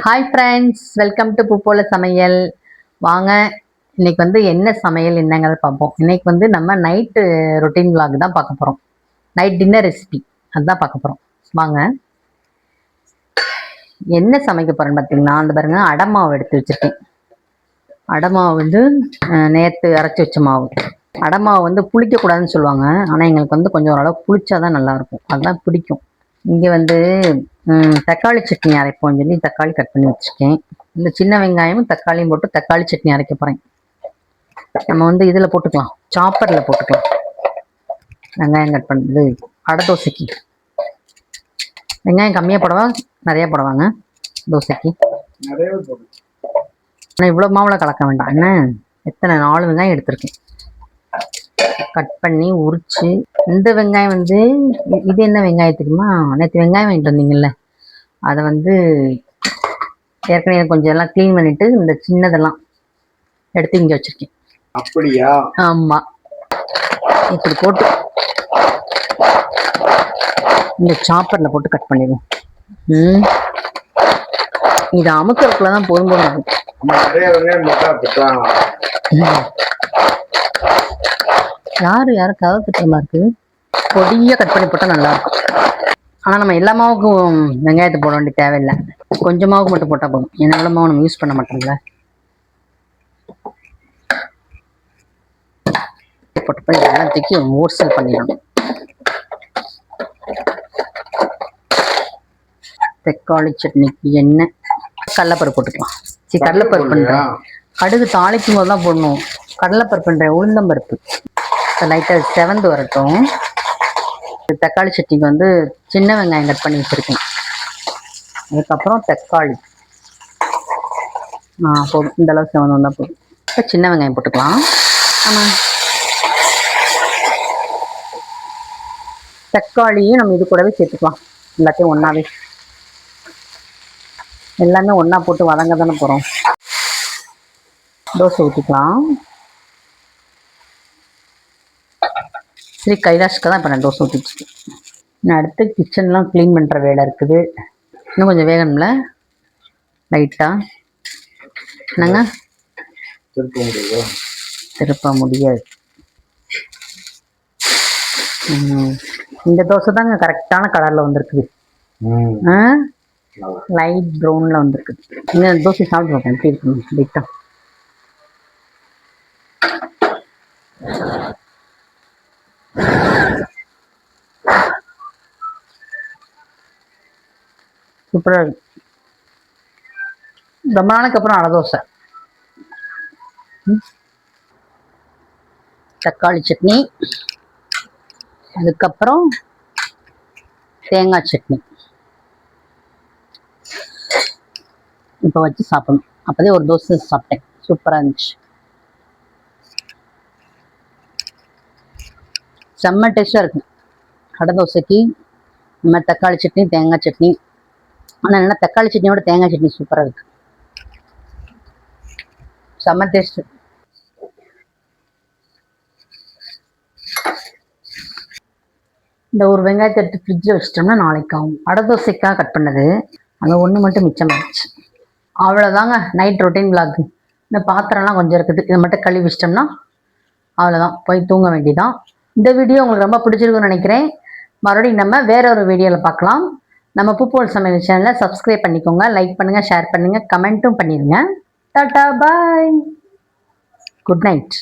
Hi friends, welcome to பூப்போல சமையல். வாங்க இன்னைக்கு என்ன சமையல் என்னங்கிறத பார்ப்போம். இன்னைக்கு நம்ம நைட்டு ரொட்டீன் vlog தான் பார்க்க போகிறோம். நைட் டின்னர் ரெசிபி அதுதான் பார்க்க போகிறோம். வாங்க என்ன சமைக்க போகிறேன்னு பார்த்தீங்கன்னா, அந்த பாருங்க அடை மாவு எடுத்து வச்சுருக்கேன். அடை மாவு நேற்று அரைச்சி வச்ச மாவு. அடை மாவு புளிக்கக்கூடாதுன்னு சொல்லுவாங்க. ஆனால் எங்களுக்கு கொஞ்சம் ஓரளவு புளிச்சாதான் நல்லாயிருக்கும், அதுதான் பிடிக்கும். இங்கே தக்காளி சட்னி அரைப்போம் சொல்லி தக்காளி கட் பண்ணி வச்சுருக்கேன். இந்த சின்ன வெங்காயமும் தக்காளியும் போட்டு தக்காளி சட்னி அரைக்க போகிறேன். நம்ம இதில் போட்டுக்கலாம், சாப்பரில் போட்டுக்கலாம். வெங்காயம் கட் பண்ணுறது அடை தோசைக்கு வெங்காயம் கம்மியாக போடவா நிறையா போடுவாங்க தோசைக்கு? ஆனால் இவ்வளோ மாவில் கலக்க வேண்டாம். என்ன எத்தனை 4 வெங்காயம் எடுத்திருக்கேன், கட் பண்ணி உரிச்சு. இந்த வெங்காயம் இது என்ன வெங்காயம் தெரியுமா? நேற்று வெங்காயம் வாங்கிட்டு வந்தீங்கல்ல, அதை ஏற்கனவே கொஞ்சம் எல்லாம் க்ளீன் பண்ணிட்டு இந்த சின்னதெல்லாம் எடுத்து இங்கே வச்சிருக்கேன். அப்படியா? ஆமா, இப்படி போட்டு இந்த சாப்பர்ல போட்டு கட் பண்ணிடுவோம். இது அமுக்கிறதுக்குள்ளதான் போதும் போதும் இருக்கும். யாரு கதை திட்டமா இருக்கு. பொடியா கட் பண்ணி போட்டா நல்லா இருக்கும். ஆனா நம்ம எல்லா மாவுக்கும் வெங்காயத்தை போட வேண்டிய தேவையில்லை, கொஞ்சம் மாவுக்கு மட்டும் போட்டா போதும். ஏன்னா எவ்வளவு மாவு நம்ம யூஸ் பண்ண மாட்டோம்ல. போட்டு பண்ணி எல்லாம் தூக்கி ஓர்சல் பண்ணிடணும். தக்காளி சட்னிக்கு எண்ணெய், கடலைப்பருப்பு போட்டுக்கலாம். கடலைப்பருப்பு பண்றேன், கடுகு தாளிக்கும் போது தான் போடணும். கடலைப்பருப்பு பண்றேன், உளுந்தம்பருப்பு லைட்டாக செவந்து வரட்டும். தக்காளி சட்னிக்கு சின்ன வெங்காயம் கட் பண்ணி வச்சுருக்கேன். அதுக்கப்புறம் தக்காளி போதும், இந்த அளவு செவந்து வந்தால் போதும். இப்போ சின்ன வெங்காயம் போட்டுக்கலாம். ஆமாம், தக்காளியும் நம்ம இது கூடவே சேர்த்துக்கலாம். எல்லாத்தையும் ஒன்றாவே எல்லாமே ஒன்றா போட்டு வதங்க தானே போகிறோம். தோசை ஊற்றிக்கலாம். சரி, கைலாஷ்க்கு தான் இப்போ நான் தோசை ஊற்றிச்சிருக்கேன். நான் அடுத்து கிச்சன்லாம் க்ளீன் பண்ணுற வேலை இருக்குது. இன்னும் கொஞ்சம் வேகணும்ல, லைட்டாக. என்னங்க திருப்ப முடியாது. இந்த தோசை தாங்க கரெக்டான கலரில் வந்திருக்குது. லைட் ப்ரௌனில் வந்திருக்குது. இந்த தோசை சாப்பிட்டு பார்ப்பேன் எப்படி இருக்குங்க. லைட்டாக சூப்பராக இருக்கு. ரொம்ப நாளைக்கு அப்புறம் அடை தோசை. தக்காளி சட்னி, அதுக்கப்புறம் தேங்காய் சட்னி இப்போ வச்சு சாப்பிடணும். அப்போதே ஒரு தோசை சாப்பிட்டேன், சூப்பராக இருந்துச்சு. செம்ம டேஸ்டாக இருக்கு அடை தோசைக்கு. நம்ம தக்காளி சட்னி தேங்காய் சட்னி. ஆனால் என்ன, தக்காளி சட்னியோட தேங்காய் சட்னி சூப்பராக இருக்கு, செம்ம டேஸ்ட். இந்த ஒரு வெங்காயத்தை எடுத்து ஃப்ரிட்ஜில் வச்சிட்டோம்னா நாளைக்கு ஆகும். அடை தோசைக்காக கட் பண்ணது அங்கே ஒன்று மட்டும் மிச்சமாகிடுச்சு. அவ்வளோதாங்க நைட் ரொட்டீன் vlog. இந்த பாத்திரம்லாம் கொஞ்சம் இருக்குது, இதை மட்டும் கழுவி வச்சிட்டோம்னா அவ்வளோதான், போய் தூங்க வேண்டியதான். இந்த வீடியோ உங்களுக்கு ரொம்ப பிடிச்சிருக்குன்னு நினைக்கிறேன். மறுபடியும் நம்ம வேற ஒரு வீடியோவில் பார்க்கலாம். நம்ம பூப்போல் சமையல் சேனலை சப்ஸ்கிரைப் பண்ணிக்கோங்க, லைக் பண்ணுங்கள், ஷேர் பண்ணுங்கள், கமெண்ட்டும் பண்ணிடுங்க. டாடா பாய், குட் நைட்.